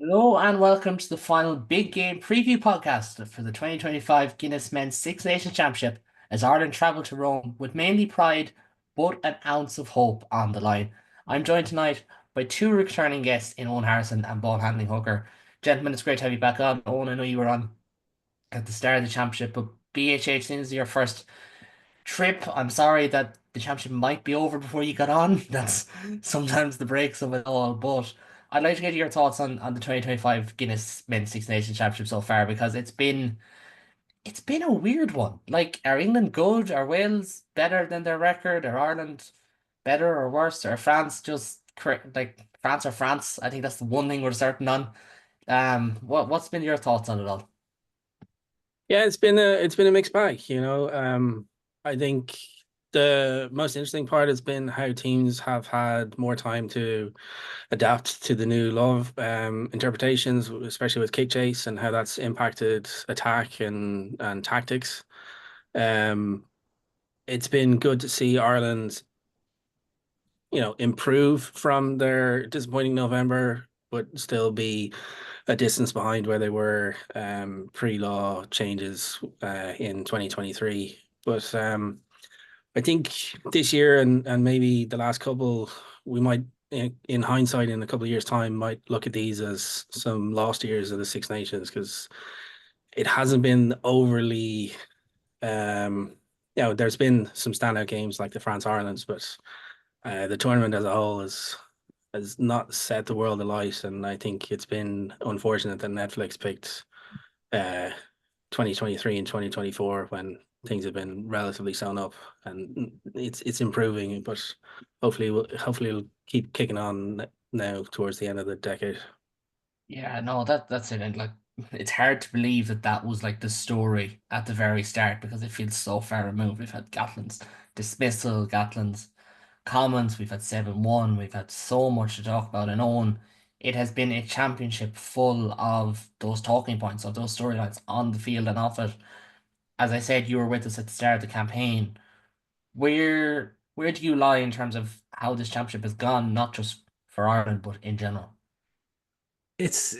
Hello and welcome to the final big game preview podcast for the 2025 Guinness Men's Six Nations Championship as Ireland travel to Rome with mainly pride but an ounce of hope on the line. I'm joined tonight by two returning guests in Owen Harrison and ball-handling hooker. Gentlemen, it's great to have you back on. Owen, I know you were on at the start of the championship, but BHH, since is your first trip. I'm sorry that the championship might be over before you got on. That's sometimes the breaks of it all. But I'd like to get your thoughts on the 2025 Guinness Men's Six Nations Championship so far because it's been a weird one. Like, are England good? Are Wales better than their record? Are Ireland better or worse? Or France just like France or France? I think that's the one thing we're certain on. What's been your thoughts on it all? Yeah, it's been a mixed bag, you know. I think the most interesting part has been how teams have had more time to adapt to the new love interpretations, especially with kick chase and how that's impacted attack and tactics. Um, it's been good to see Ireland, improve from their disappointing November, but still be a distance behind where they were pre-law changes in 2023. But I think this year and maybe the last couple, we might, in hindsight, in a couple of years' time, might look at these as some lost years of the Six Nations because it hasn't been overly. Um, there's been some standout games like the France Ireland's, but the tournament as a whole has not set the world alight, and I think it's been unfortunate that Netflix picked uh 2023 and 2024 when things have been relatively sewn up, and it's improving, but hopefully it'll keep kicking on now towards the end of the decade. Yeah, no, that's it. And like, it's hard to believe that that was like the story at the very start because it feels so far removed. We've had Gatland's dismissal, Gatland's comments. We've had 7-1. We've had so much to talk about. And Owen, it has been a championship full of those talking points, of those storylines on the field and off it. As I said, you were with us at the start of the campaign. Where do you lie in terms of how this championship has gone, not just for Ireland, but in general? It's,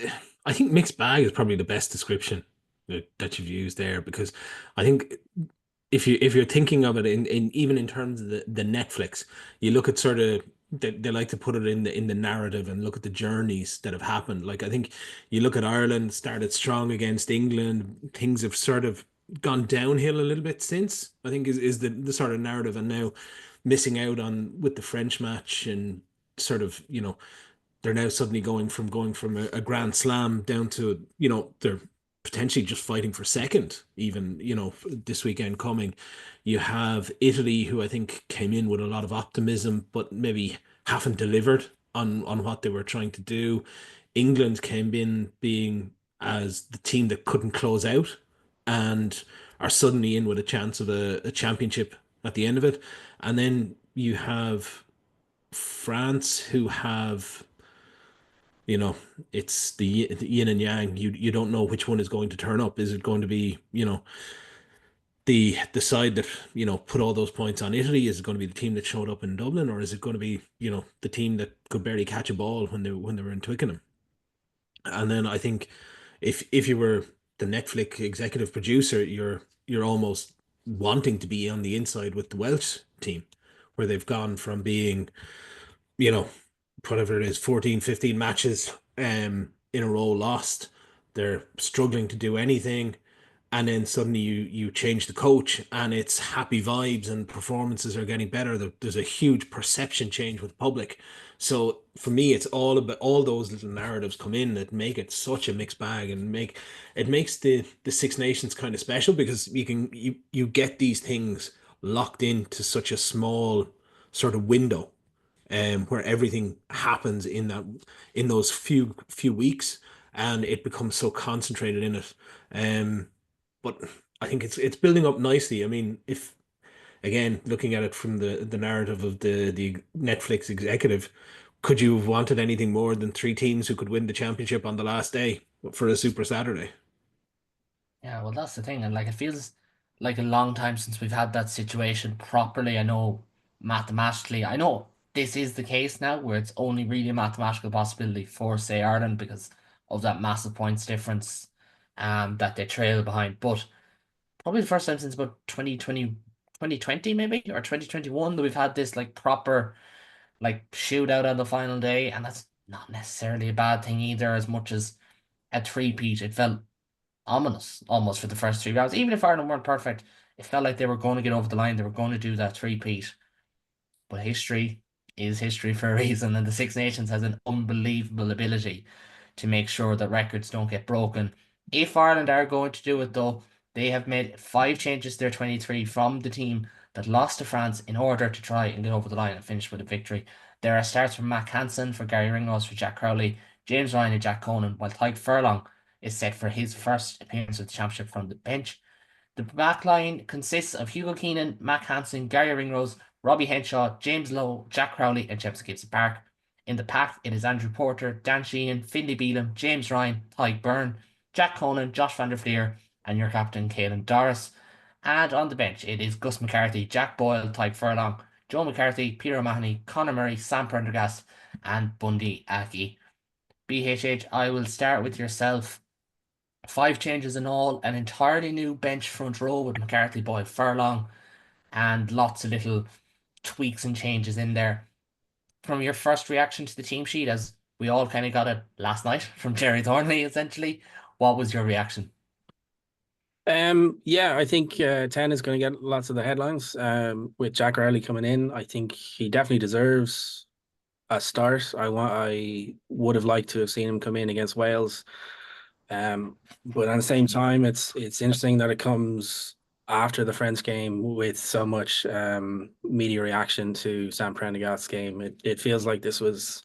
I think mixed bag is probably the best description that you've used there because I think if you're thinking of it in even in terms of the Netflix, you look at sort of they like to put it in the narrative and look at the journeys that have happened. Like I think you look at Ireland started strong against England, things have sort of gone downhill a little bit since. I think is the sort of narrative, and now missing out on with the French match and sort of they're now suddenly going from a grand slam down to they're potentially just fighting for second even this weekend coming. You have Italy, who I think came in with a lot of optimism but maybe haven't delivered on what they were trying to do. England came in being as the team that couldn't close out and are suddenly in with a chance of a championship at the end of it. And then you have France, who have you know, it's the yin and yang. You don't know which one is going to turn up. Is it going to be, the side that, put all those points on Italy? Is it going to be the team that showed up in Dublin, or is it going to be, the team that could barely catch a ball when they were in Twickenham? And then I think if you were the Netflix executive producer, you're almost wanting to be on the inside with the Welsh team, where they've gone from being, you know, whatever it is, 14, 15 matches in a row lost. They're struggling to do anything. And then suddenly you change the coach and it's happy vibes and performances are getting better. There's a huge perception change with the public. So for me, it's all about all those little narratives come in that make it such a mixed bag and makes the Six Nations kind of special because you get these things locked into such a small sort of window where everything happens in those few weeks, and it becomes so concentrated in it. But I think it's building up nicely. I mean, if again looking at it from the narrative of the Netflix executive, could you have wanted anything more than three teams who could win the championship on the last day for a Super Saturday? Yeah, well, that's the thing, and like it feels like a long time since we've had that situation properly. I know mathematically, I know this is the case now where it's only really a mathematical possibility for, say, Ireland because of that massive points difference that they trail behind. But probably the first time since about 2020 maybe, or 2021, that we've had this like proper like shootout on the final day, and that's not necessarily a bad thing either, as much as a three-peat. It felt ominous almost for the first 3 rounds. Even if Ireland weren't perfect, it felt like they were going to get over the line, they were going to do that three-peat. But history is history for a reason, and the Six Nations has an unbelievable ability to make sure that records don't get broken. If Ireland are going to do it, though, they have made 5 changes to their 23 from the team that lost to France in order to try and get over the line and finish with a victory. There are starts from Mac Hansen for Gary Ringrose for Jack Crowley, James Ryan and Jack Conan, while Tyke Furlong is set for his first appearance of the championship from the bench. The back line consists of Hugo Keenan, Mac Hansen, Gary Ringrose, Robbie Henshaw, James Lowe, Jack Crowley, and James Gibson Park. In the pack, it is Andrew Porter, Dan Sheehan, Finlay Bealham, James Ryan, Tyke Byrne, Jack Conan, Josh van der Fleer, and your captain, Caelan Doris. And on the bench, it is Gus McCarthy, Jack Boyle, Tyke Furlong, Joe McCarthy, Peter O'Mahony, Conor Murray, Sam Prendergast, and Bundy Aki. BHH, I will start with yourself. 5 changes in all, an entirely new bench front row with McCarthy, Boyle, Furlong, and lots of little tweaks and changes in there. From your first reaction to the team sheet, as we all kind of got it last night from Jerry Thornley, essentially, what was your reaction? Yeah, I think 10 is going to get lots of the headlines. With Jack Riley coming in, I think he definitely deserves a start. I would have liked to have seen him come in against Wales. But at the same time, it's interesting that it comes after the French game with so much media reaction to Sam Prendergast's game. It feels like this was,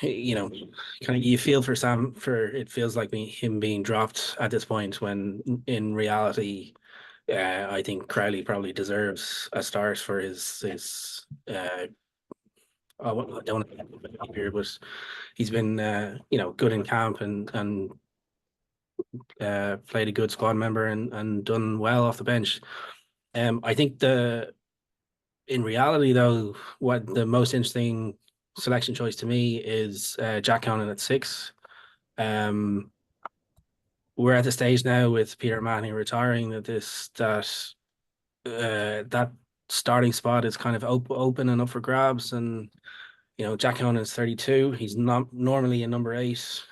kind of, you feel for Sam, for it feels like him being dropped at this point, when in reality, I think Crowley probably deserves a start for his I don't want to here, but he's been good in camp and played a good squad member and done well off the bench. I think in reality though, what the most interesting selection choice to me is Jack Conan at 6. We're at the stage now with Peter O'Mahony retiring that starting spot is kind of open and up for grabs. And Jack Conan's 32. He's not normally a number 8.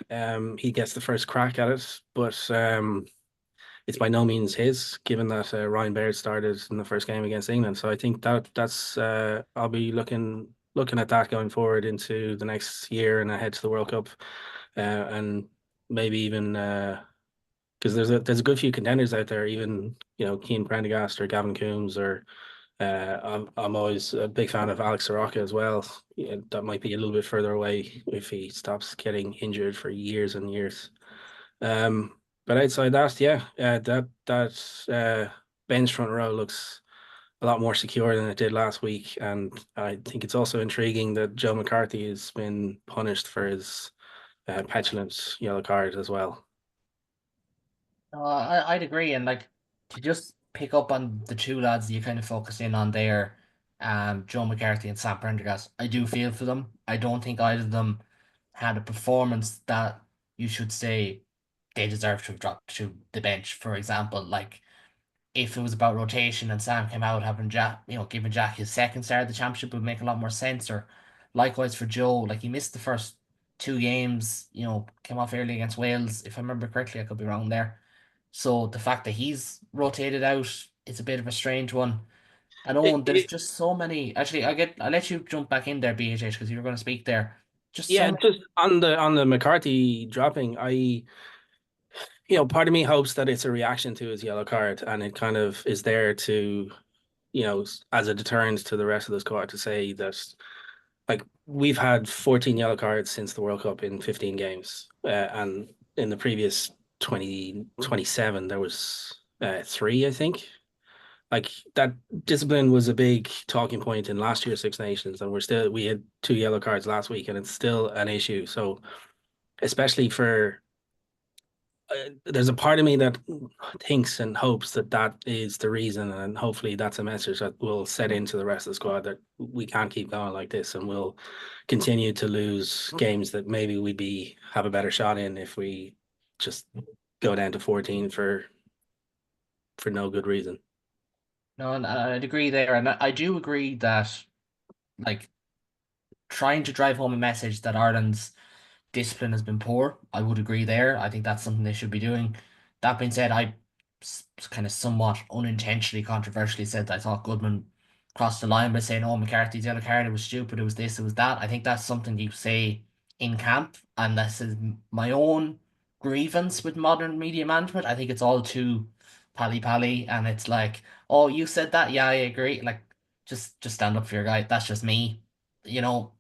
He gets the first crack at it, but it's by no means his, given that Ryan Baird started in the first game against England. So I think that's I'll be looking at that going forward into the next year and ahead to the World Cup, and maybe even because there's a good few contenders out there, even Keane Prendergast or Gavin Coombs, or I'm always a big fan of Alex Soroka as well. Yeah, that might be a little bit further away if he stops getting injured for years and years. But outside that, yeah, that bench front row looks a lot more secure than it did last week, and I think it's also intriguing that Joe McCarthy has been punished for his petulant yellow card as well. I'd agree, and like to just pick up on the two lads you kind of focus in on there, Joe McCarthy and Sam Prendergast. I do feel for them. I don't think either of them had a performance that you should say they deserve to have dropped to the bench. For example, like if it was about rotation and Sam came out having Jack, giving Jack his second start of the championship would make a lot more sense. Or likewise for Joe, like he missed the first 2 games, came off early against Wales, if I remember correctly. I could be wrong there. So the fact that he's rotated out is a bit of a strange one. And It, Owen, there's it, just so many. Actually, I'll let you jump back in there, BHH, because you were going to speak there. Just so yeah, many. just on the McCarthy dropping, part of me hopes that it's a reaction to his yellow card, and it kind of is there to, as a deterrent to the rest of the squad, to say that, like, we've had 14 yellow cards since the World Cup in 15 games, and in the previous 27 there was 3, I think. Like, that discipline was a big talking point in last year's Six Nations, and we had 2 yellow cards last week, and it's still an issue. So especially for there's a part of me that thinks and hopes that that is the reason, and hopefully that's a message that will set into the rest of the squad that we can't keep going like this, and we'll continue to lose games that maybe we'd be have a better shot in if we just go down to 14 for no good reason. No, and I'd agree there, and I do agree that like trying to drive home a message that Ireland's discipline has been poor. I would agree there. I think that's something they should be doing. That being said, I kind of somewhat unintentionally controversially said that I thought Goodman crossed the line by saying, "Oh, McCarthy's yellow card, it was stupid, it was this, it was that." I think that's something you say in camp, and this is my own grievance with modern media management. I think it's all too pally, and it's like, "Oh, you said that? Yeah, I agree." Like, just stand up for your guy. That's just me.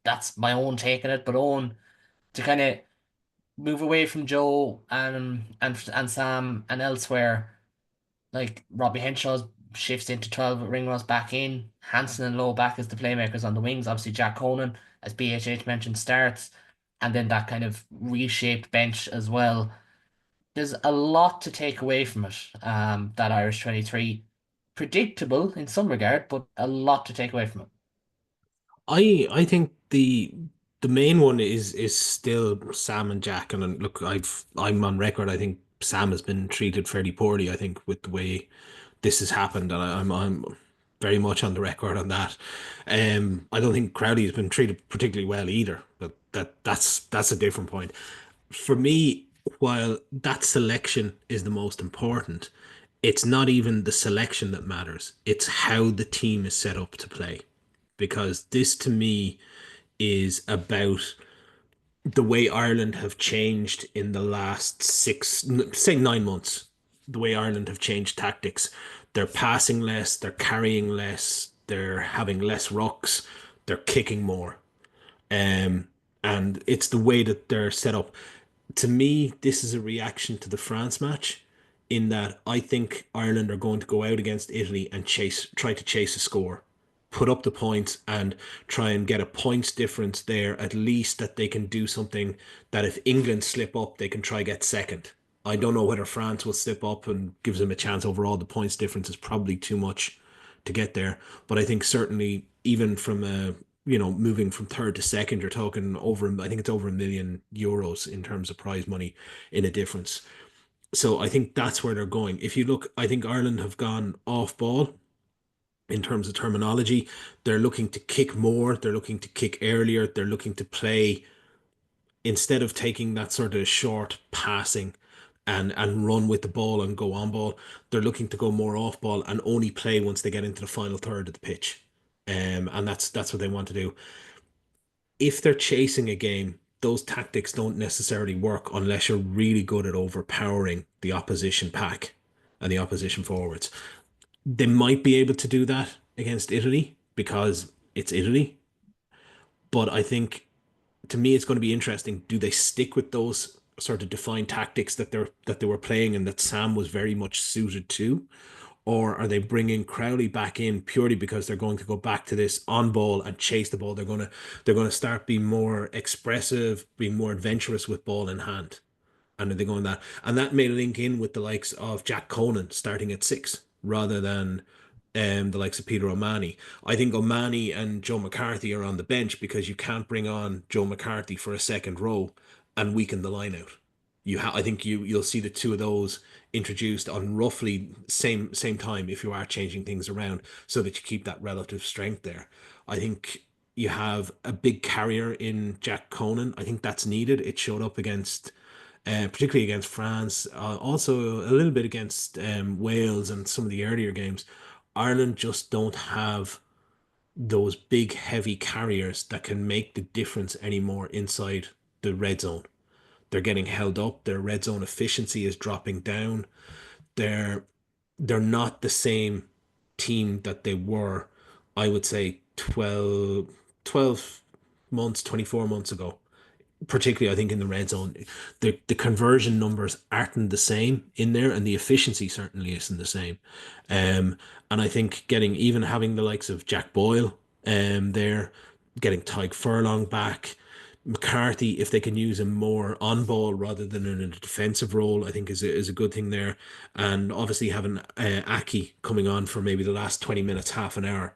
That's my own take on it. But Owen, to kind of move away from Joe and Sam and elsewhere, like Robbie Henshaw's shifts into 12 with Ringrose back in, Hansen and Lowe back as the playmakers on the wings. Obviously, Jack Conan, as BHH mentioned, starts, and then that kind of reshaped bench as well. There's a lot to take away from it. That Irish 23, predictable in some regard, but a lot to take away from it. I think the main one is still Sam and Jack. And look, I'm on record. I think Sam has been treated fairly poorly. I think with the way this has happened, and I'm very much on the record on that. I don't think Crowley has been treated particularly well either. But that's a different point. For me, while that selection is the most important, it's not even the selection that matters. It's how the team is set up to play. Because this to me is about the way Ireland have changed in the last say 9 months. The way Ireland have changed tactics. They're passing less, they're carrying less, they're having less rucks, they're kicking more. Um, and it's the way that they're set up. To me, this is a reaction to the France match, in that I think Ireland are going to go out against Italy and try to chase a score, put up the points, and try and get a points difference there, at least that they can do something that if England slip up, they can try get second. I don't know whether France will slip up and gives them a chance overall. The points difference is probably too much to get there. But I think certainly even from a moving from third to second, you're talking over, I think it's over €1 million in terms of prize money in a difference. So I think that's where they're going. If you look, I think Ireland have gone off ball in terms of terminology. They're looking to kick more, they're looking to kick earlier, they're looking to play instead of taking that sort of short passing and run with the ball and go on ball. They're looking to go more off ball and only play once they get into the final third of the pitch. And that's what they want to do. If they're chasing a game, those tactics don't necessarily work unless you're really good at overpowering the opposition pack and the opposition forwards. They might be able to do that against Italy because it's Italy, but I think to me it's going to be interesting. Do they stick with those sort of defined tactics that they were playing and that Sam was very much suited to? Or are they bringing Crowley back in purely because they're going to go back to this on ball and chase the ball? They're going to start being more expressive, being more adventurous with ball in hand. And they're going that, and that may link in with the likes of Jack Conan starting at six rather than the likes of Peter O'Mahony. I think O'Mahony and Joe McCarthy are on the bench because you can't bring on Joe McCarthy for a second row and weaken the line out. I think you'll see the two of those introduced on roughly same time if you are changing things around so that you keep that relative strength there. I think you have a big carrier in Jack Conan. I think that's needed. It showed up against particularly against France, also a little bit against Wales and some of the earlier games. Ireland just don't have those big, heavy carriers that can make the difference anymore inside the red zone. They're getting held up. Their red zone efficiency is dropping down. They're they're not the same team that they were, I would say, 12 months, 24 months ago. Particularly, I think in the red zone, the conversion numbers aren't the same in there, and the efficiency certainly isn't the same. And I think having the likes of Jack Boyle, there, getting Tyke Furlong back, McCarthy, if they can use him more on ball rather than in a defensive role, I think is a good thing there. And obviously having Aki coming on for maybe the last 20 minutes, half an hour,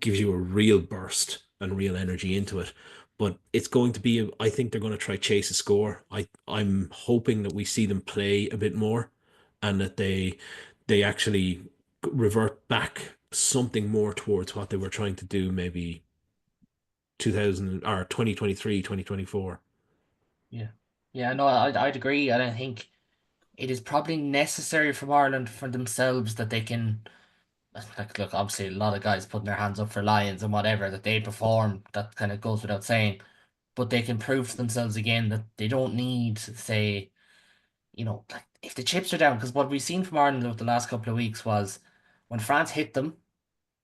gives you a real burst and real energy into it. But it's going to be, I think they're going to try chase a score. I'm hoping that we see them play a bit more and that they actually revert back something more towards what they were trying to do maybe 2000 or 2023, 2024. Yeah. Yeah, no, I'd agree. And I think it is probably necessary from Ireland for themselves that they can, like, look, obviously a lot of guys putting their hands up for Lions and whatever, that they perform, that kind of goes without saying. But they can prove to themselves again that they don't need, say, like if the chips are down, because what we've seen from Ireland over the last couple of weeks was when France hit them,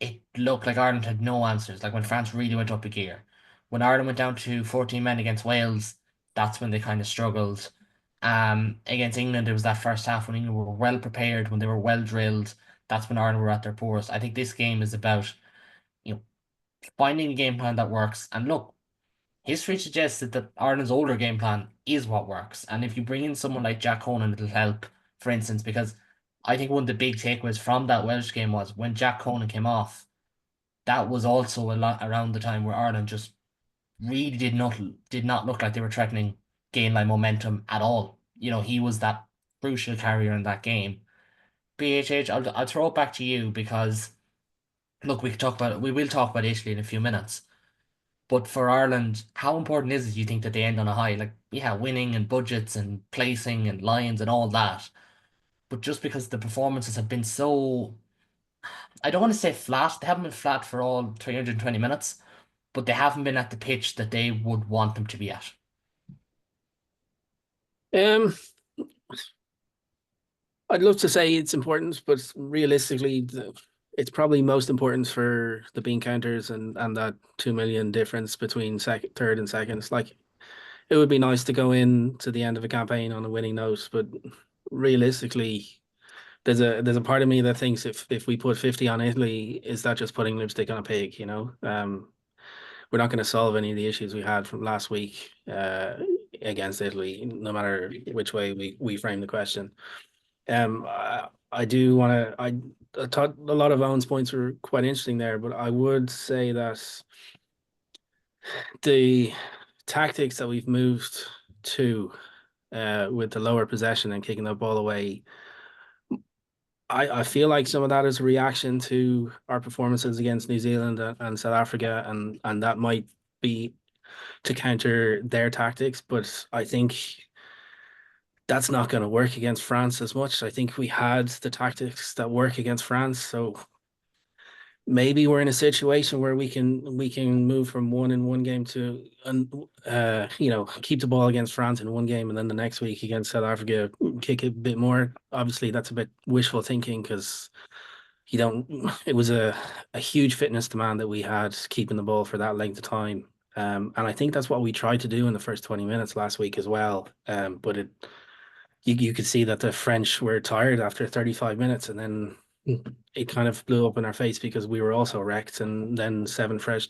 it looked like Ireland had no answers. Like when France really went up a gear. When Ireland went down to 14 men against Wales, that's when they kind of struggled. Against England, it was that first half when England were well prepared, when they were well drilled. That's when Ireland were at their poorest. I think this game is about, you know, finding a game plan that works. And look, history suggests that Ireland's older game plan is what works. And if you bring in someone like Jack Conan, it'll help, for instance, because I think one of the big takeaways from that Welsh game was when Jack Conan came off, that was also a lot around the time where Ireland just really did not look like they were threatening gain line momentum at all. He was that crucial carrier in that game. BHH, I'll throw it back to you because look, we will talk about Italy in a few minutes. But for Ireland, how important is it, you think, that they end on a high? Like, yeah, winning and budgets and placing and lines and all that. But just because the performances have been so, I don't want to say flat, they haven't been flat for all 320 minutes, but they haven't been at the pitch that they would want them to be at. Um, I'd love to say it's important, but realistically, it's probably most important for the bean counters and that 2 million difference between third and second. Like it would be nice to go in to the end of a campaign on a winning note, but realistically, there's a part of me that thinks if we put 50 on Italy, is that just putting lipstick on a pig, you know? We're not going to solve any of the issues we had from last week against Italy, no matter which way we frame the question. I do want to. I thought a lot of Owen's points were quite interesting there, but I would say that the tactics that we've moved to with the lower possession and kicking the ball away, I feel like some of that is a reaction to our performances against New Zealand and South Africa, and that might be to counter their tactics, but I think that's not going to work against France as much. I think we had the tactics that work against France, so maybe we're in a situation where we can move from one in one game to keep the ball against France in one game and then the next week against South Africa kick it a bit more. Obviously, that's a bit wishful thinking because you don't. It was a huge fitness demand that we had keeping the ball for that length of time. And I think that's what we tried to do in the first 20 minutes last week as well. But you could see that the French were tired after 35 minutes, and then it kind of blew up in our face because we were also wrecked. And then seven fresh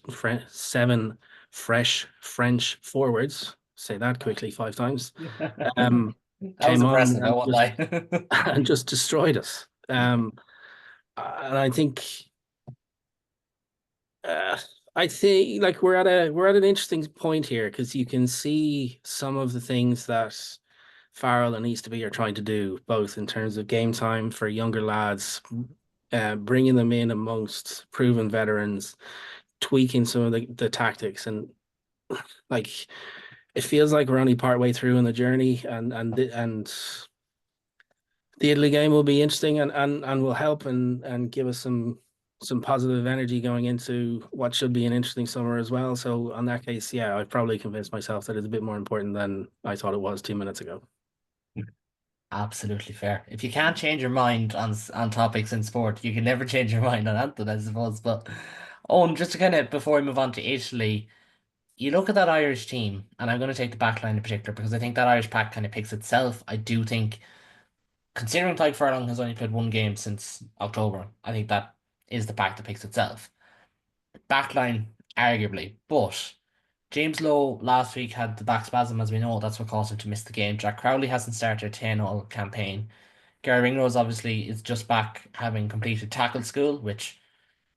French forwards, say that quickly 5 times, um, That was came on impressive, I won't lie. and just destroyed us. And uh, I think like we're at an interesting point here because you can see some of the things that Farrell and Easterby are trying to do, both in terms of game time for younger lads, bringing them in amongst proven veterans, tweaking some of the tactics, and like it feels like we're only part way through in the journey, and the Italy game will be interesting and will help and give us some positive energy going into what should be an interesting summer as well. So on that case, yeah, I've probably convinced myself that it's a bit more important than I thought it was 2 minutes ago. Absolutely fair. If you can't change your mind on topics in sport, you can never change your mind on anything, I suppose. But just to kind of before we move on to Italy, you look at that Irish team, and I'm going to take the back line in particular because I think that Irish pack kind of picks itself. I do think, considering Tadhg Furlong has only played one game since October, I think that is the pack that picks itself. Backline, arguably, but James Lowe last week had the back spasm, as we know. That's what caused him to miss the game. Jack Crowley hasn't started a 10-all campaign. Gary Ringrose obviously is just back having completed tackle school, which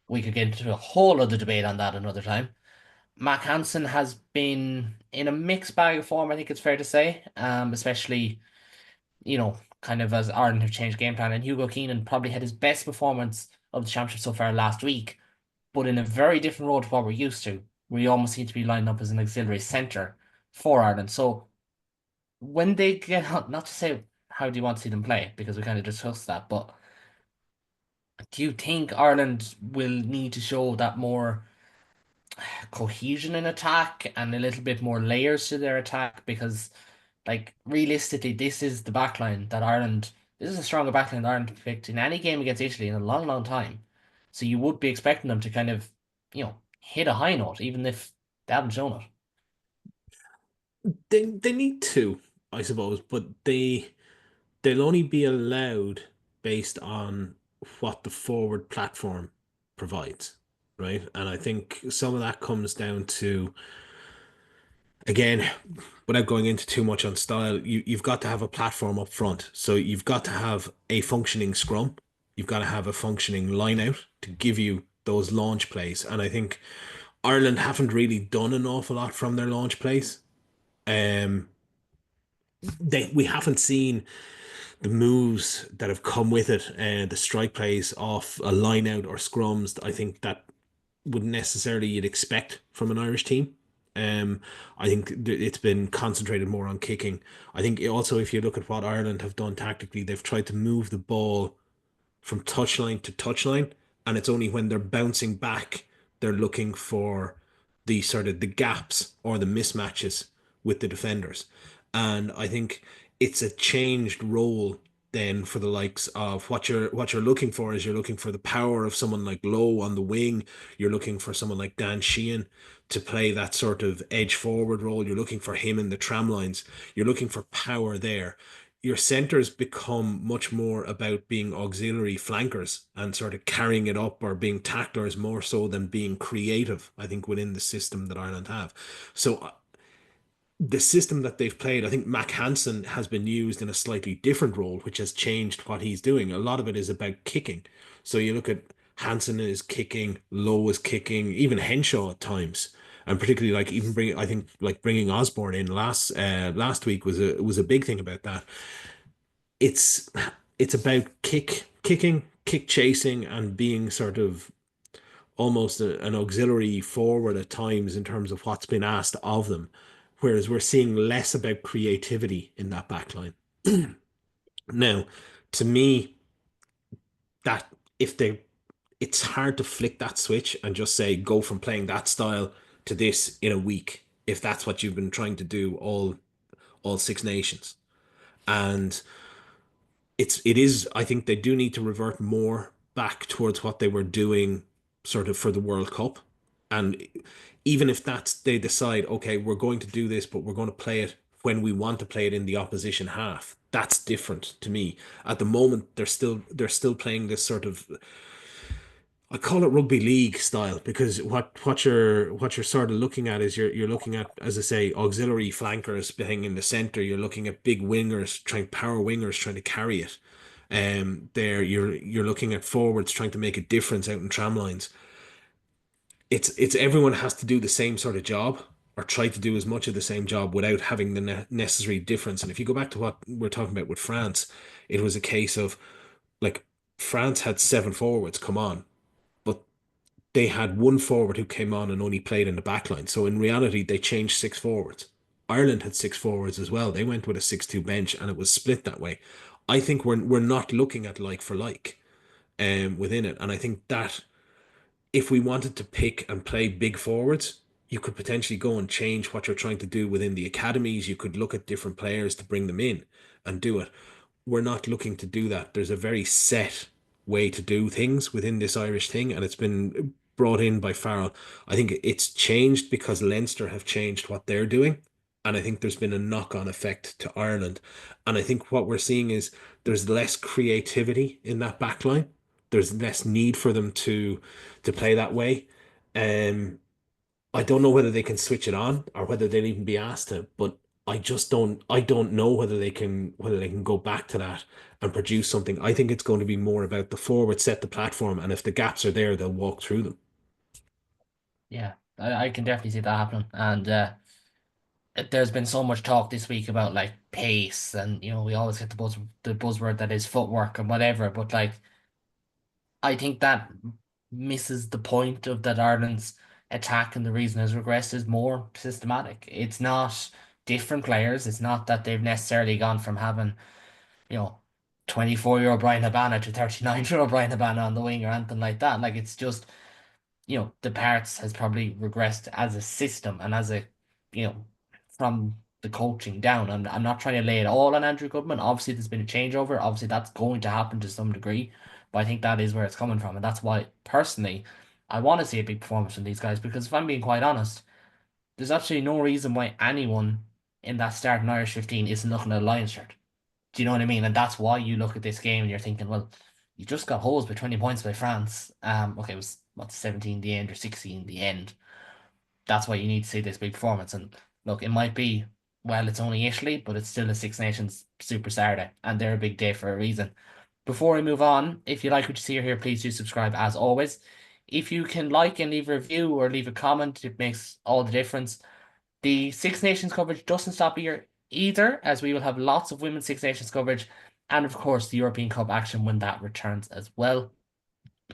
we could get into a whole other debate on that another time. Mac Hansen has been in a mixed bag of form, I think it's fair to say. Especially, kind of as Ireland have changed game plan, and Hugo Keenan probably had his best performance of the championship so far last week, but in a very different role to what we're used to. We almost seem to be lined up as an auxiliary centre for Ireland. So when they get on, not to say how do you want to see them play, because we kind of discussed that, but do you think Ireland will need to show that more cohesion in attack and a little bit more layers to their attack? Because, like, realistically, this is the backline that Ireland, this is a stronger backline than Ireland picked in any game against Italy in a long, long time. So you would be expecting them to kind of, hit a high note, even if they haven't shown it. They need to, I suppose, but they'll only be allowed based on what the forward platform provides, right? And I think some of that comes down to, again, without going into too much on style, you've got to have a platform up front. So you've got to have a functioning scrum. You've got to have a functioning line out to give you those launch plays. And I think Ireland haven't really done an awful lot from their launch plays. Um, we haven't seen the moves that have come with it, and the strike plays off a line out or scrums. I think that wouldn't necessarily you'd expect from an Irish team. Um, I think it's been concentrated more on kicking. I think also if you look at what Ireland have done tactically, they've tried to move the ball from touchline to touchline, and it's only when they're bouncing back they're looking for the sort of the gaps or the mismatches with the defenders. And I think it's a changed role then for the likes of what you're looking for is you're looking for the power of someone like Lowe on the wing. You're looking for someone like Dan Sheehan to play that sort of edge forward role. You're looking for him in the tram lines. You're looking for power there. Your centers become much more about being auxiliary flankers and sort of carrying it up or being tacklers more so than being creative, I think, within the system that Ireland have. So the system that they've played, I think Mac Hansen has been used in a slightly different role, which has changed what he's doing. A lot of it is about kicking. So you look at Hansen is kicking, Lowe is kicking, even Henshaw at times. And particularly like even I think like bringing Osborne in last week was a big thing about that. It's it's about kicking, kick chasing, and being sort of almost an auxiliary forward at times in terms of what's been asked of them. Whereas we're seeing less about creativity in that backline. Now, to me, that if they it's hard to flick that switch and just say go from playing that style to this in a week if that's what you've been trying to do all Six Nations. And it is I think they do need to revert more back towards what they were doing sort of for the World Cup. And even if that's they decide, okay, we're going to do this, but we're going to play it when we want to play it in the opposition half. That's different to me. At the moment, they're still playing this sort of I call it rugby league style because what you're sort of looking at is you're looking at, as I say, auxiliary flankers playing in the center. You're looking at big wingers trying power wingers trying to carry it. There you're looking at forwards trying to make a difference out in tram lines. It's everyone has to do the same sort of job or try to do as much of the same job without having the necessary difference. And if you go back to what we're talking about with France, it was a case of like France had seven forwards come on, but they had one forward who came on and only played in the back line. So in reality, they changed six forwards. Ireland had six forwards as well. They went with a 6-2 bench and it was split that way. I think we're not looking at like for like within it. And I think that if we wanted to pick and play big forwards, you could potentially go and change what you're trying to do within the academies. You could look at different players to bring them in and do it. We're not looking to do that. There's a very set way to do things within this Irish thing, and it's been brought in by Farrell. I think it's changed because Leinster have changed what they're doing, and I think there's been a knock-on effect to Ireland. And I think what we're seeing is there's less creativity in that backline. There's less need for them to play that way. Um, I don't know whether they can switch it on or whether they'll even be asked to, but I don't know whether they can go back to that and produce something. I think it's going to be more about the forward set the platform, and if the gaps are there, they'll walk through them. Yeah, I can definitely see that happening. And there's been so much talk this week about like pace, and we always get the buzzword that is footwork and whatever. But like, I think that misses the point of that Ireland's attack, and the reason has regressed is more systematic. It's not different players. It's not that they've necessarily gone from having, you know, 24-year-old Brian Habana to 39-year-old Brian Habana on the wing or anything like that. Like, it's just, the parts has probably regressed as a system and as you know, from the coaching down. I'm not trying to lay it all on Andrew Goodman. Obviously, there's been a changeover. Obviously, that's going to happen to some degree, but I think that is where it's coming from, and that's why personally, I want to see a big performance from these guys because if I'm being quite honest, there's absolutely no reason why anyone in that starting Irish 15 isn't looking at a Lions shirt. Do you know what I mean? And that's why you look at this game and you're thinking, well, you just got hosed by 20 points by France. Okay, it was what 17 the end or 16 the end. That's why you need to see this big performance. And look, it might be, well, it's only Italy, but it's still a Six Nations Super Saturday, and they're a big day for a reason. Before we move on, if you like what you see here, please do subscribe as always. If you can like and leave a review or leave a comment, it makes all the difference. The Six Nations coverage doesn't stop here either, as we will have lots of Women's Six Nations coverage, and of course the European Cup action when that returns as well.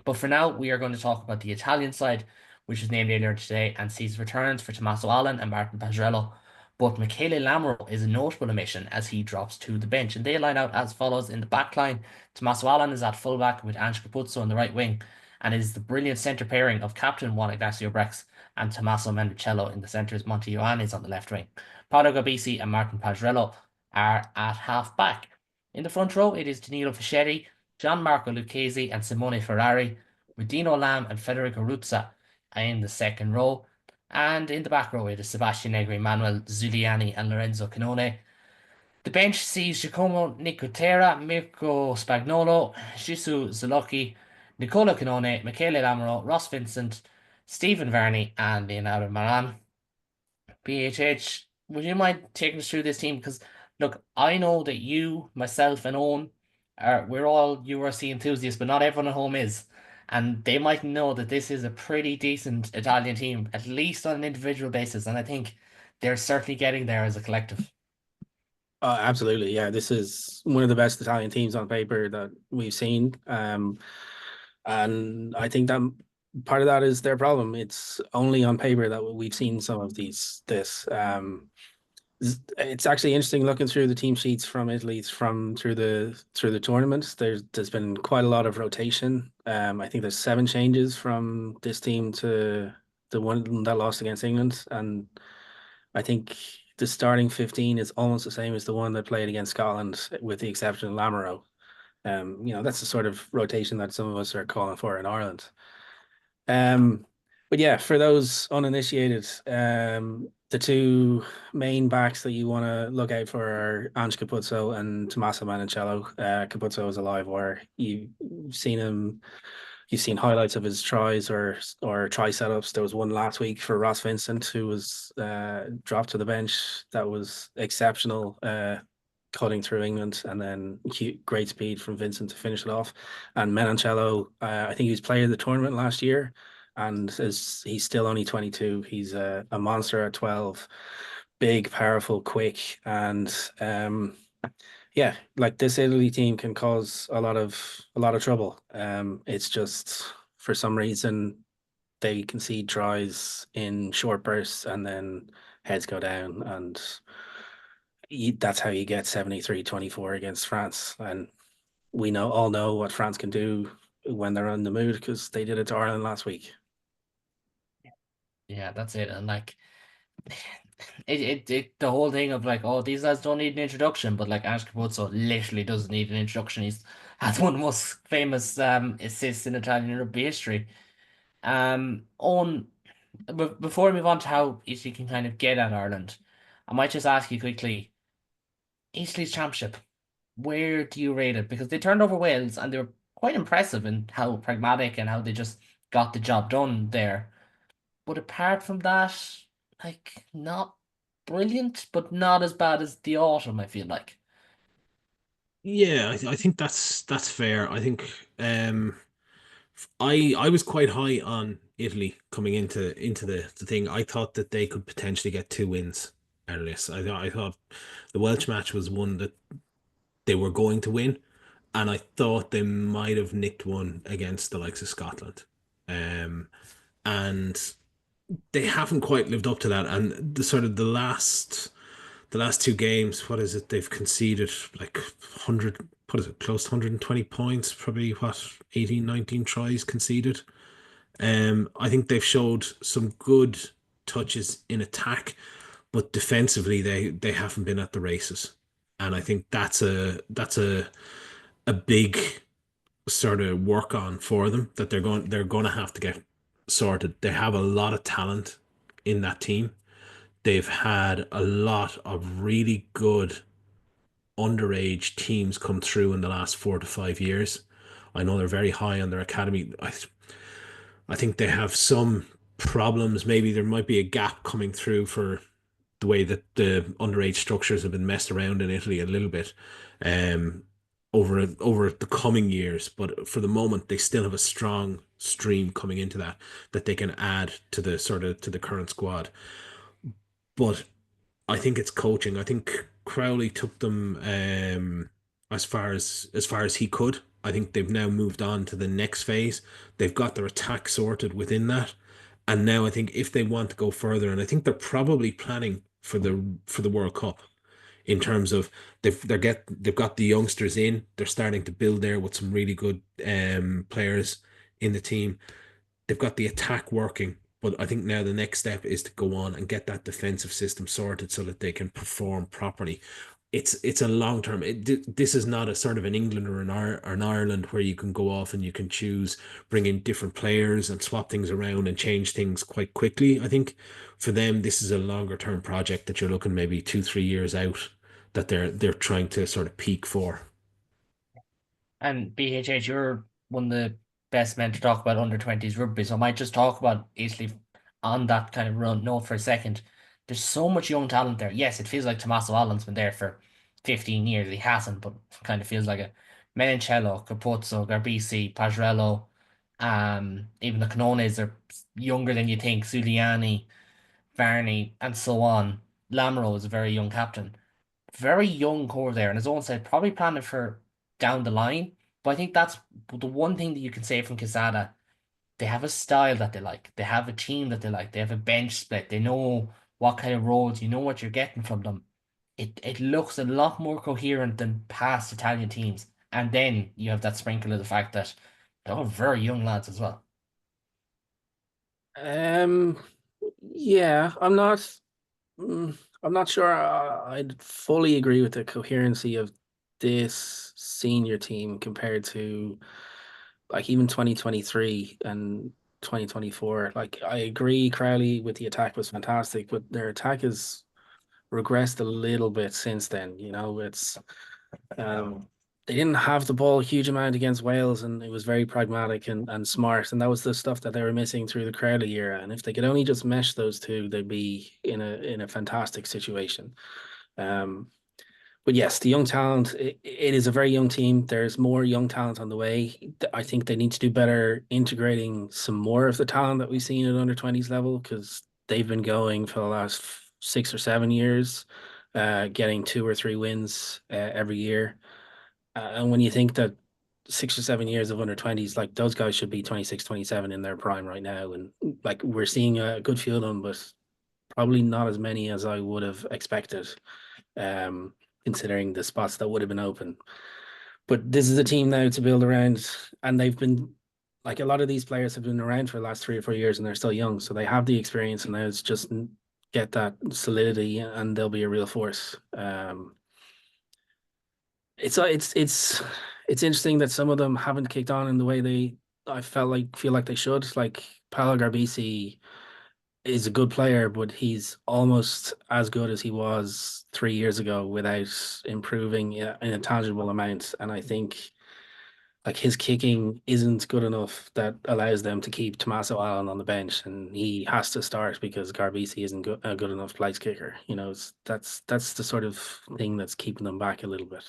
But for now, we are going to talk about the Italian side, which was named earlier today and sees returns for Tommaso Allen and Martin Pagerello. But Michele Lamro is a notable omission as he drops to the bench, and they line out as follows in the back line. Tommaso Allen is at fullback with Ange Capuzzo on the right wing, and is the brilliant centre pairing of captain Juan Ignacio Brex and Tommaso Mendicello in the centres. Monty Ioannis on the left wing. Paolo Gabisi and Martin Pagerello are at half back. In the front row, it is Danilo Fischetti, Gianmarco Lucchesi and Simone Ferrari, with Dino Lam and Federico Ruzza in the second row. And in the back row, it is Sebastian Negri, Manuel Zuliani and Lorenzo Canone. The bench sees Giacomo Nicotera, Mirko Spagnolo, Shisu Zalocchi, Nicola Canone, Michele Lamaro, Ross Vincent, Stephen Varney, and Leonardo Maran. BHH, would you mind taking us through this team? Because look, I know that you, myself, and Owen we're all URC enthusiasts, but not everyone at home is. And they might know that this is a pretty decent Italian team, at least on an individual basis. And I think they're certainly getting there as a collective. Absolutely, yeah. This is one of the best Italian teams on paper that we've seen. And I think that part of that is their problem. It's only on paper that we've seen some of this. It's actually interesting looking through the team sheets from Italy from through the tournament. There's been quite a lot of rotation. I think there's 7 changes from this team to the one that lost against England, and I think the starting 15 is almost the same as the one that played against Scotland, with the exception of Lamaro. That's the sort of rotation that some of us are calling for in Ireland. But yeah, for those uninitiated, the two main backs that you want to look out for are Ange Capuzzo and Tommaso Manicello. Capuzzo is a live wire. You've seen highlights of his tries or try setups. There was one last week for Ross Vincent who was dropped to the bench. That was exceptional. Cutting through England, and then great speed from Vincent to finish it off. And Menoncello, I think he was player of the tournament last year, and he's still only 22. He's a monster at 12, big, powerful, quick, and yeah, like this Italy team can cause a lot of trouble. It's just for some reason they concede tries in short bursts and then heads go down, and that's how you get 73-24 against France. And we all know what France can do when they're in the mood, because they did it to Ireland last week. Yeah, that's it. And like the whole thing of like, oh, these lads don't need an introduction, but like Ange Capuzzo literally doesn't need an introduction. He's has one of the most famous assists in Italian rugby history. On before we move on to how Italy can kind of get at Ireland, I might just ask you quickly, Italy's championship, where do you rate it? Because they turned over Wales and they were quite impressive in how pragmatic and how they just got the job done there. But apart from that, like not brilliant, but not as bad as the autumn, I feel like. Yeah, I think that's fair. I think um I was quite high on Italy coming into the thing. I thought that they could potentially get 2 wins out of this. I thought the Welsh match was one that they were going to win, and I thought they might have nicked one against the likes of Scotland. Um, and they haven't quite lived up to that. And the sort of the last 2 games, what is it? They've conceded like 100, what is it, close to 120 points, probably what, 18, 19 tries conceded. I think they've showed some good touches in attack, but defensively they haven't been at the races. And I think that's a big sort of work on for them that they're going to have to get sorted. They have a lot of talent in that team. They've had a lot of really good underage teams come through in the last 4 to 5 years. I know they're very high on their academy. I think they have some problems. Maybe there might be a gap coming through for the way that the underage structures have been messed around in Italy a little bit um, over the coming years. But for the moment, they still have a strong stream coming into that they can add to the sort of to the current squad. But I think it's coaching. I think Crowley took them as far as he could. I think they've now moved on to the next phase. They've got their attack sorted within that. And now I think if they want to go further, and I think they're probably planning for the World Cup in terms of they've got the youngsters in. They're starting to build there with some really good players in the team. They've got the attack working, but I think now the next step is to go on and get that defensive system sorted so that they can perform properly. It's a long term. This is not a sort of an England or an Ireland where you can go off and you can choose, bring in different players and swap things around and change things quite quickly. I think for them, this is a longer term project that you're looking maybe 2, 3 years out that they're trying to sort of peak for. And BHH, you're one of the best men to talk about under 20s rugby, so I might just talk about Italy on that kind of run note for a second. There's so much young talent there. Yes, it feels like Tommaso Allen's been there for 15 years. He hasn't, but kind of feels like it. Menoncello, Capuzzo, Garbisi, Pajarello, even the Canones are younger than you think. Zuliani, Varney, and so on. Lamro is a very young captain, very young core there, and as Owen said, probably planning for down the line. But I think that's the one thing that you can say from Quesada. They have a style that they like. They have a team that they like. They have a bench split. They know what kind of roles, you know what you're getting from them. It looks a lot more coherent than past Italian teams. And then you have that sprinkle of the fact that they're all very young lads as well. Um, yeah, I'm not sure I'd fully agree with the coherency of this senior team compared to like even 2023 and 2024. Like I agree, Crowley with the attack was fantastic, but their attack has regressed a little bit since then. It's um they didn't have the ball a huge amount against Wales, and it was very pragmatic and smart, and that was the stuff that they were missing through the Crowley era. And if they could only just mesh those two, they'd be in a fantastic situation. Um, but yes, the young talent, it is a very young team. There's more young talent on the way. I think they need to do better integrating some more of the talent that we've seen at under 20s level, because they've been going for the last 6 or 7 years, getting 2 or 3 wins every year. And when you think that 6 or 7 years of under 20s, like those guys should be 26, 27 in their prime right now. And like we're seeing a good few of them, but probably not as many as I would have expected, um, considering the spots that would have been open. But this is a team now to build around, and they've been like a lot of these players have been around for the last 3 or 4 years, and they're still young, so they have the experience, and now it's just get that solidity, and they'll be a real force. It's interesting that some of them haven't kicked on in the way I feel like they should. Like Paolo Garbisi is a good player, but he's almost as good as he was 3 years ago without improving in a tangible amount. And I think like his kicking isn't good enough that allows them to keep Tommaso Allen on the bench, and he has to start because Garbisi isn't a good enough place kicker. That's the sort of thing that's keeping them back a little bit.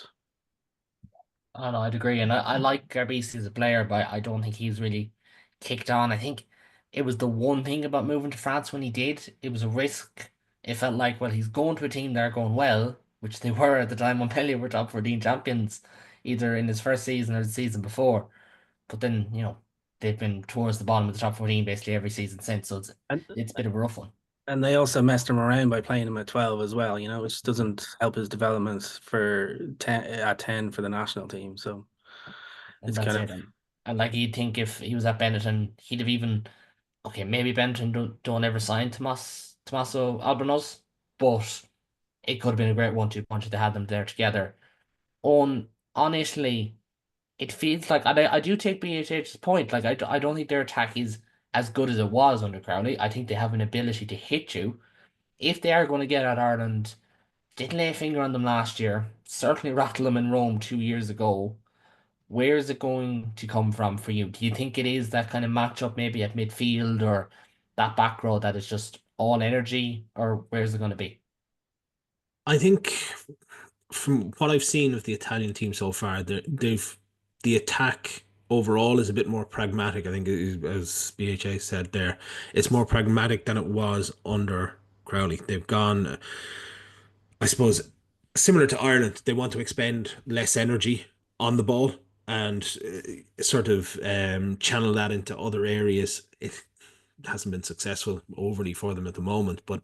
I don't know, I'd agree. And I like Garbisi as a player, but I don't think he's really kicked on. I think it was the one thing about moving to France when he did. It was a risk. It felt like, well, he's going to a team that are going well, which they were at the time when Pelé were top 14 champions, either in his first season or the season before. But then, they've been towards the bottom of the top 14 basically every season since. So And it's a bit of a rough one. and they also messed him around by playing him at 12 as well, which doesn't help his development for 10 at 10 for the national team. So And it's that's kind of it. And like you'd think if he was at Benetton, he'd have even okay, maybe Benton don't ever sign Tommaso Albornoz, but it could have been a great 1-2 punch if they had them there together. On Italy, it feels like I do take BHH's point. Like I don't think their attack is as good as it was under Crowley. I think they have an ability to hit you. If they are going to get at Ireland, didn't lay a finger on them last year. Certainly rattled them in Rome 2 years ago. Where is it going to come from for you? Do you think it is that kind of matchup maybe at midfield or that back row that is just all energy, or where's it going to be? I think from what I've seen of the Italian team so far, they've the attack overall is a bit more pragmatic. I think, as BHA said there, it's more pragmatic than it was under Crowley. They've gone, I suppose, similar to Ireland. They want to expend less energy on the ball and sort of channel that into other areas. It hasn't been successful overly for them at the moment, but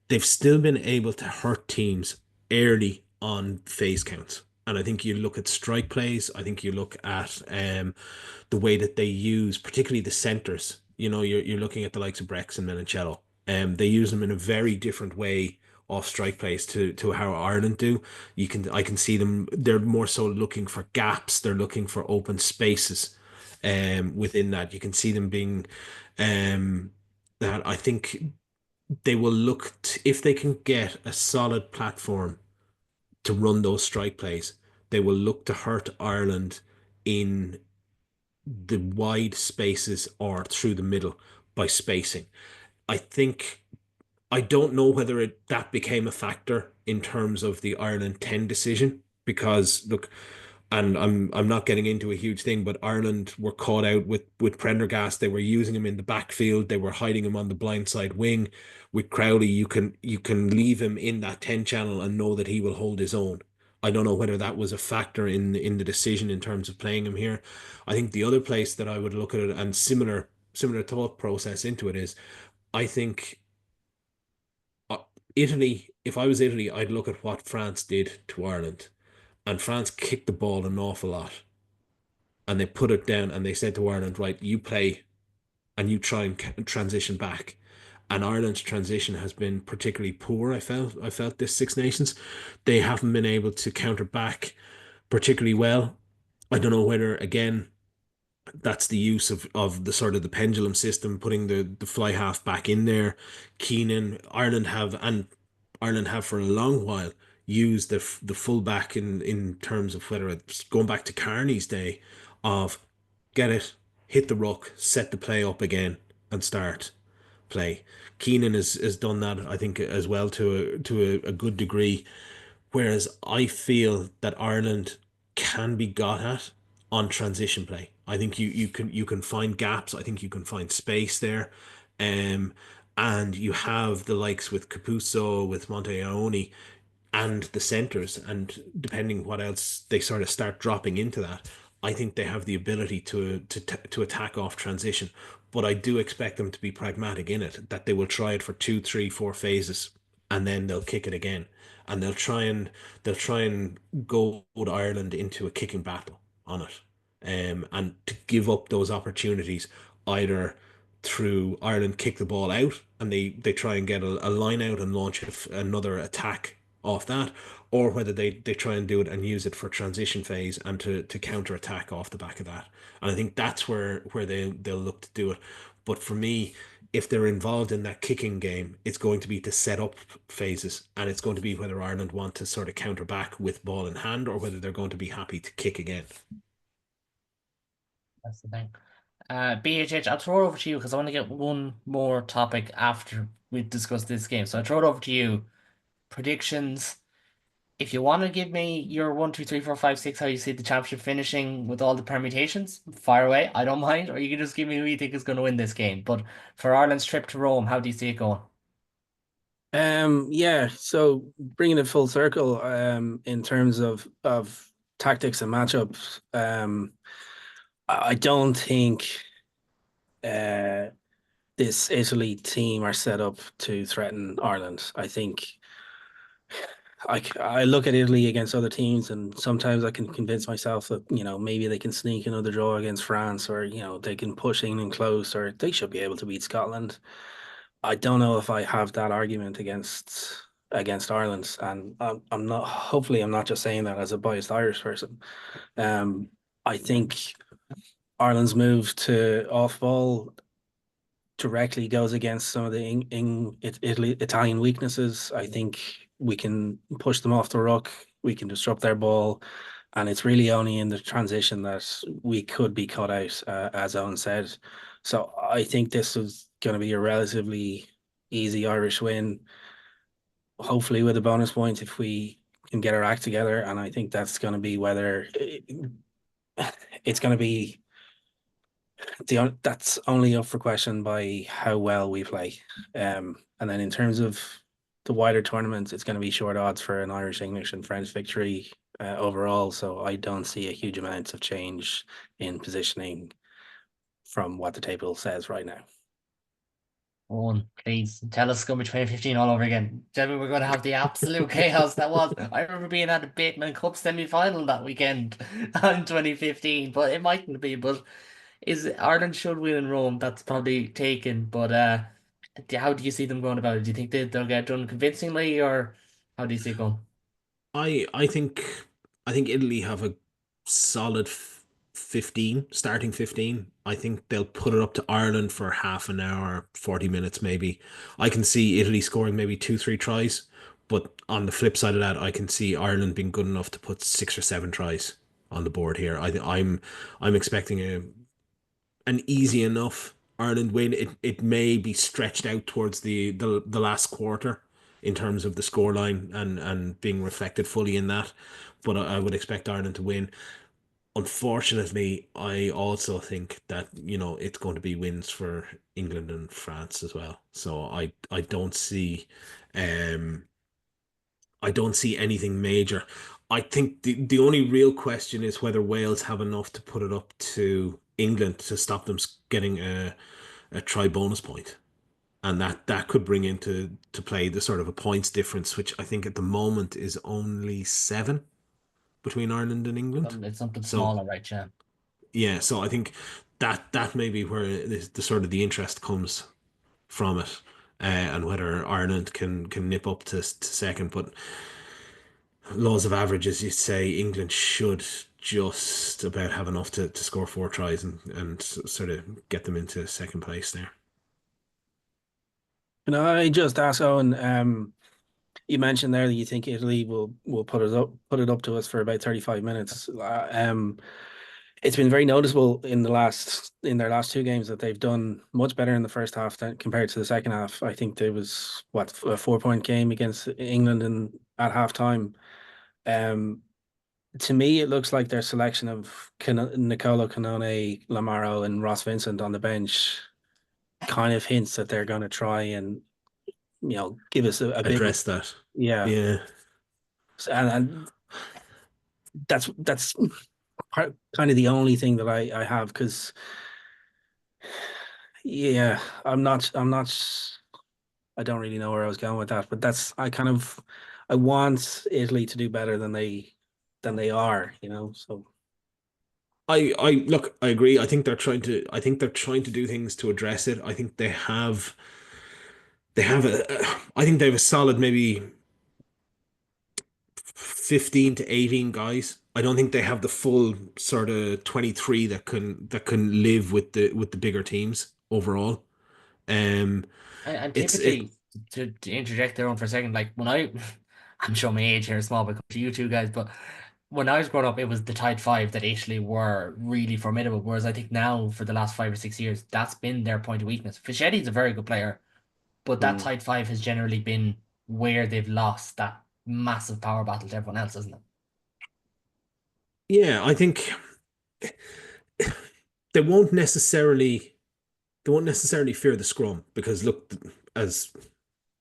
they've still been able to hurt teams early on phase counts. And I think you look at strike plays, I think you look at the way that they use, particularly the centers. You're looking at the likes of Brex and Menincello. They use them in a very different way off strike plays to how Ireland do. I can see them, they're more so looking for gaps, they're looking for open spaces within that. You can see them being that I think they will look if they can get a solid platform to run those strike plays, they will look to hurt Ireland in the wide spaces or through the middle by spacing. I think I don't know whether that became a factor in terms of the Ireland 10 decision because look, and I'm not getting into a huge thing, but Ireland were caught out with Prendergast. They were using him in the backfield. They were hiding him on the blindside wing. With Crowley, you can leave him in that 10 channel and know that he will hold his own. I don't know whether that was a factor in the decision in terms of playing him here. I think the other place that I would look at it and similar thought process into it is I think uh, Italy, if I was Italy, I'd look at what France did to Ireland. And France kicked the ball an awful lot. And they put it down and they said to Ireland, right, you play and you try and transition back. And Ireland's transition has been particularly poor. I felt this Six Nations. They haven't been able to counter back particularly well. I don't know whether again that's the use of the sort of the pendulum system, putting the fly half back in there. Keenan, Ireland have for a long while used the fullback in terms of whether it's going back to Carney's day of get it, hit the ruck, set the play up again, and start play. Keenan has done that, I think, as well to a good degree. Whereas I feel that Ireland can be got at on transition play. I think you can find gaps. I think you can find space there. Um, and you have the likes with Capuzzo, with Monteone, and the centers, and depending what else they sort of start dropping into that, I think they have the ability to attack off transition. But I do expect them to be pragmatic in it, that they will try it for two, three, four phases, and then they'll kick it again, and they'll try and goad Ireland into a kicking battle on it, and to give up those opportunities either through Ireland kick the ball out and they try and get a line out and launch another attack off that, or whether they try and do it and use it for transition phase and to counter attack off the back of that. And I think that's where they'll look to do it. But for me, if they're involved in that kicking game, it's going to be to set up phases, and it's going to be whether Ireland want to sort of counter back with ball in hand or whether they're going to be happy to kick again. That's the thing. BHH, I'll throw it over to you because I want to get one more topic after we discuss this game. So I'll throw it over to you. Predictions. If you want to give me your one, two, three, four, five, six, how you see the championship finishing with all the permutations, fire away. I don't mind. Or you can just give me who you think is going to win this game. But for Ireland's trip to Rome, how do you see it going? Yeah, so bringing it full circle, in terms of tactics and matchups, I don't think uh this Italy team are set up to threaten Ireland. I think I look at Italy against other teams, and sometimes I can convince myself that, maybe they can sneak another draw against France, or they can push England close, or they should be able to beat Scotland. I don't know if I have that argument against Ireland, and I'm not. Hopefully, I'm not just saying that as a biased Irish person. Um, I think Ireland's move to off ball directly goes against some of the Italian weaknesses. I think we can push them off the ruck. We can disrupt their ball, and it's really only in the transition that we could be cut out, as Owen said. So I think this is going to be a relatively easy Irish win, hopefully with a bonus point if we can get our act together. And I think that's going to be whether it's going to be that's only up for question by how well we play. And then in terms of the wider tournament, it's going to be short odds for an Irish, English, and French victory overall. So I don't see a huge amount of change in positioning from what the table says right now. Owen, please tell us it's going to be 2015 all over again. Tell me we're going to have the absolute chaos that was. I remember being at a Bateman Cup semi-final that weekend in 2015, but it mightn't be. But is Ireland should win in Rome? That's probably taken. But how do you see them going about it? Do you think they'll get done convincingly, or how do you see it going? I think Italy have a solid 15, starting 15. I think they'll put it up to Ireland for half an hour, 40 minutes maybe. I can see Italy scoring maybe two, three tries, but on the flip side of that, I can see Ireland being good enough to put six or seven tries on the board here. I'm expecting an easy enough Ireland win. It may be stretched out towards the last quarter in terms of the scoreline and being reflected fully in that. But I would expect Ireland to win. Unfortunately, I also think that, it's going to be wins for England and France as well. So um I don't see anything major. I think the only real question is whether Wales have enough to put it up to England to stop them getting a try bonus point. And that could bring into to play the sort of a points difference, which I think at the moment is only seven between Ireland and England. It's something So smaller, right, yeah. yeah, so I think that may be where the sort of the interest comes from it, and whether Ireland can nip up to second. But laws of averages, you'd say England should just about have enough to score four tries and sort of get them into second place there. Can I just ask Owen, you mentioned there that you think Italy will put it up to us for about 35 minutes. It's been very noticeable in their last two games that they've done much better in the first half than compared to the second half. I think there was a 4 point game against England at halftime. Um, to me, it looks like their selection of Nicolo Canone, Lamaro, and Ross Vincent on the bench kind of hints that they're going to try and give us a bit more. Address that. Yeah, Yeah. and that's kind of the only thing that I have, because yeah, I'm not I don't really know where I was going with that, but I want Italy to do better than they are, so I look, I agree. I think they're trying to do things to address it. I think I think they have a solid maybe 15 to 18 guys. I don't think they have the full sort of 23 that can live with the bigger teams overall. Um And it's it typically, to interject there on for a second, like when I'm showing my age here small because to you two guys, but when I was growing up, it was the tight five that Italy were really formidable. Whereas I think now, for the last 5 or 6 years, that's been their point of weakness. Fichetti's a very good player, but that Mm. tight five has generally been where they've lost that massive power battle to everyone else, isn't it? Yeah, I think they won't necessarily they won't necessarily fear the scrum because look, as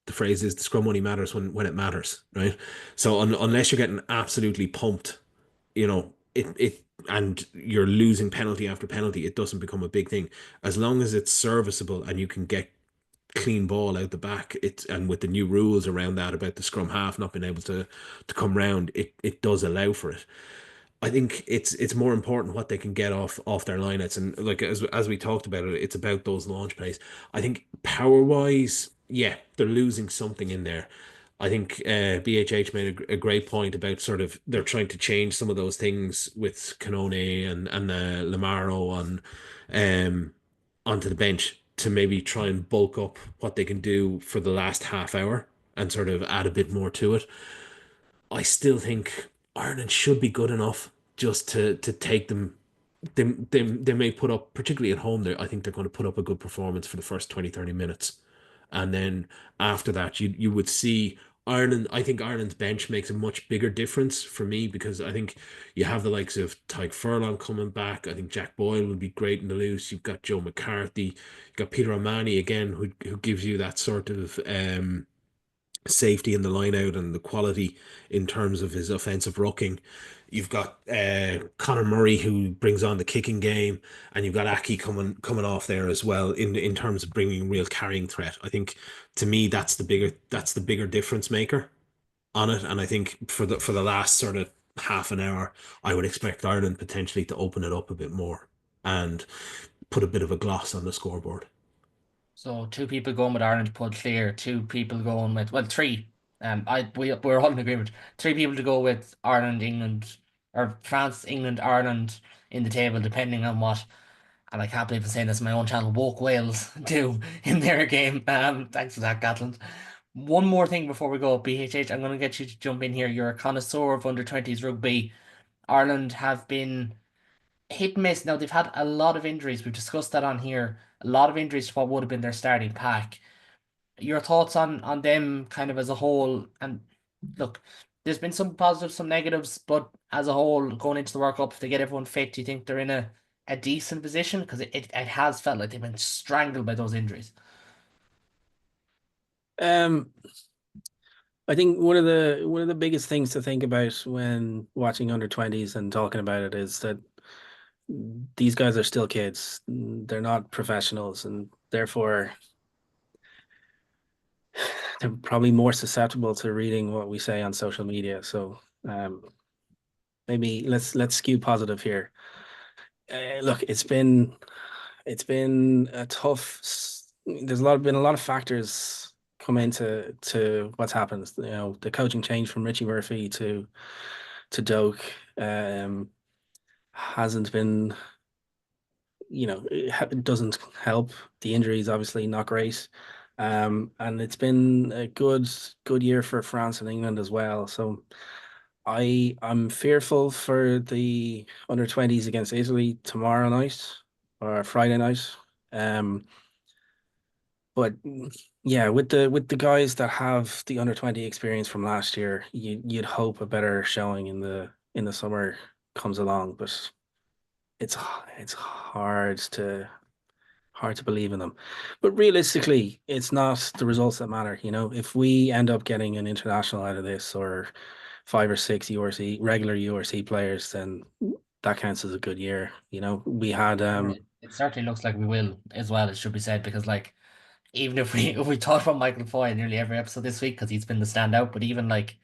the phrase is, the scrum only matters when it matters, right? So unless you're getting absolutely pumped, it and you're losing penalty after penalty, it doesn't become a big thing. As long as it's serviceable and you can get clean ball out the back, and with the new rules around that about the scrum half not being able to come round, it does allow for it. I think it's more important what they can get off their lineouts, and like as we talked about it, it's about those launch plays. I think power wise, yeah, they're losing something in there. I think BHH made a great point about sort of they're trying to change some of those things with Canone and Lamaro um onto the bench to maybe try and bulk up what they can do for the last half hour and sort of add a bit more to it. I still think Ireland should be good enough just to take them. They may put up, particularly at home, there I think they're going to put up a good performance for the first 20, 30 minutes. And then after that, you would see Ireland. I think Ireland's bench makes a much bigger difference for me because I think you have the likes of Tyke Furlong coming back. I think Jack Boyle would be great in the loose. You've got Joe McCarthy. You've got Peter O'Mahony again, who gives you that sort of safety in the line out and the quality in terms of his offensive rucking. You've got Conor Murray who brings on the kicking game, and you've got Aki coming off there as well in terms of bringing real carrying threat. I think to me that's the bigger difference maker on it, and I think for the last sort of half an hour, I would expect Ireland potentially to open it up a bit more and put a bit of a gloss on the scoreboard. So two people going with Ireland to pull clear, two people going with, well, three. We're all in agreement. Three people to go with Ireland, England, or France, England, Ireland in the table, depending on what. And I can't believe I'm saying this on my own channel. Woke Wales do in their game. Thanks for that, Gatland. One more thing before we go, BHH. I'm going to get you to jump in here. You're a connoisseur of under 20s rugby. Ireland have been hit and miss. Now they've had a lot of injuries. We've discussed that on here. A lot of injuries to what would have been their starting pack. Your thoughts on them kind of as a whole? And look, there's been some positives, some negatives, but as a whole, going into the World Cup, if they get everyone fit, do you think they're in a decent position? Because it has felt like they've been strangled by those injuries. Um, I think one of the biggest things to think about when watching under 20s and talking about it is that these guys are still kids. They're not professionals, and therefore they're probably more susceptible to reading what we say on social media. So um, maybe let's skew positive here. Look, it's been a tough. There's been a lot of factors come into what's happened. The coaching change from Richie Murphy to Doak hasn't been. It doesn't help. The injuries obviously not great. And it's been a good year for France and England as well. So I'm fearful for the under 20s against Italy tomorrow night or Friday night. Um, but yeah, with the guys that have the under 20 experience from last year, you'd hope a better showing in the summer comes along. But it's it's hard to believe in them. But realistically, it's not the results that matter. If we end up getting an international out of this or 5 or 6 URC regular URC players, then that counts as a good year. We had It certainly looks like we will as well, it should be said, because like even if we if we talk about Michael Foy in nearly every episode this week because he's been the standout, but even like,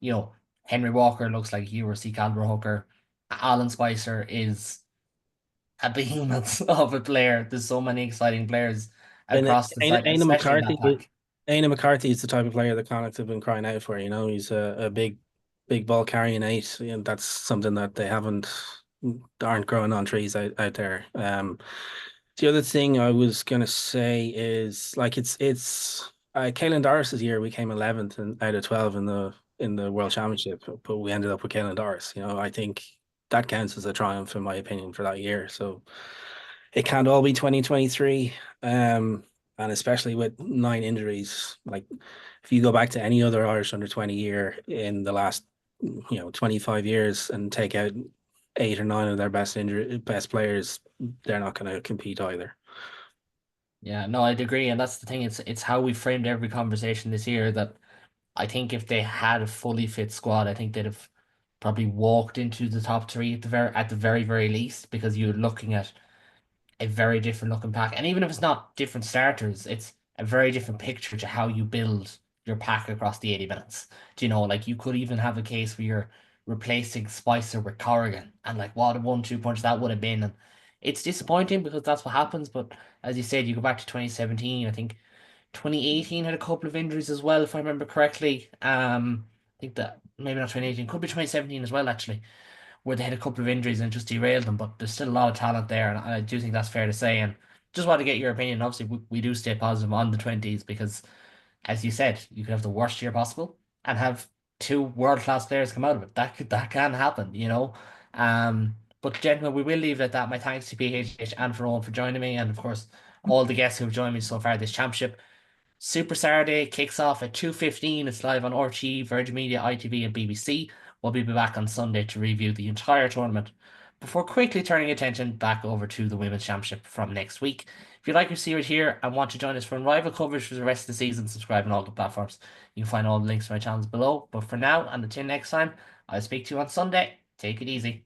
you know, Henry Walker looks like you or C. Caliber hooker. Alan Spicer is a behemoth of a player. There's so many exciting players and across the side, Aina especially in that McCarthy. pack. Aina McCarthy is the type of player the Connacht have been crying out for. He's a big ball carrying eight, and that's something that they aren't growing on trees out there. The other thing I was gonna say is like it's Caelan Doris's year. We came 11th and out of 12 in the in the World Championship, but we ended up with Kalen Doris. I think that counts as a triumph in my opinion for that year. So it can't all be 2023. And especially with 9 injuries, like if you go back to any other Irish under 20 year in the last 25 years and take out 8 or 9 of their best players, they're not going to compete either. Yeah, no, I'd agree, and that's the thing. It's how we framed every conversation this year that I think if they had a fully fit squad, I think they'd have probably walked into the top three at the very, very least, because you're looking at a very different looking pack. And even if it's not different starters, it's a very different picture to how you build your pack across the 80 minutes. Do you know, like you could even have a case where you're replacing Spicer with Corrigan and like what a 1-2 punch that would have been. And it's disappointing because that's what happens. But as you said, you go back to 2017, I think 2018 had a couple of injuries as well, if I remember correctly. I think that maybe not 2018, could be 2017 as well, actually, where they had a couple of injuries and just derailed them. But there's still a lot of talent there, and I do think that's fair to say. And just want to get your opinion. Obviously, we do stay positive on the 20s because, as you said, you could have the worst year possible and have two world-class players come out of it. That can happen, you know. But gentlemen, we will leave it at that. My thanks to PHH and for Owen for joining me, and of course all the guests who have joined me so far this championship. Super Saturday kicks off at 2:15. It's live on RTE, Virgin Media, ITV, and BBC. We'll be back on Sunday to review the entire tournament before quickly turning attention back over to the Women's Championship from next week. If you like your series here and want to join us for rival coverage for the rest of the season, subscribe on all the platforms. You can find all the links to my channels below. But for now, and until next time, I'll speak to you on Sunday. Take it easy.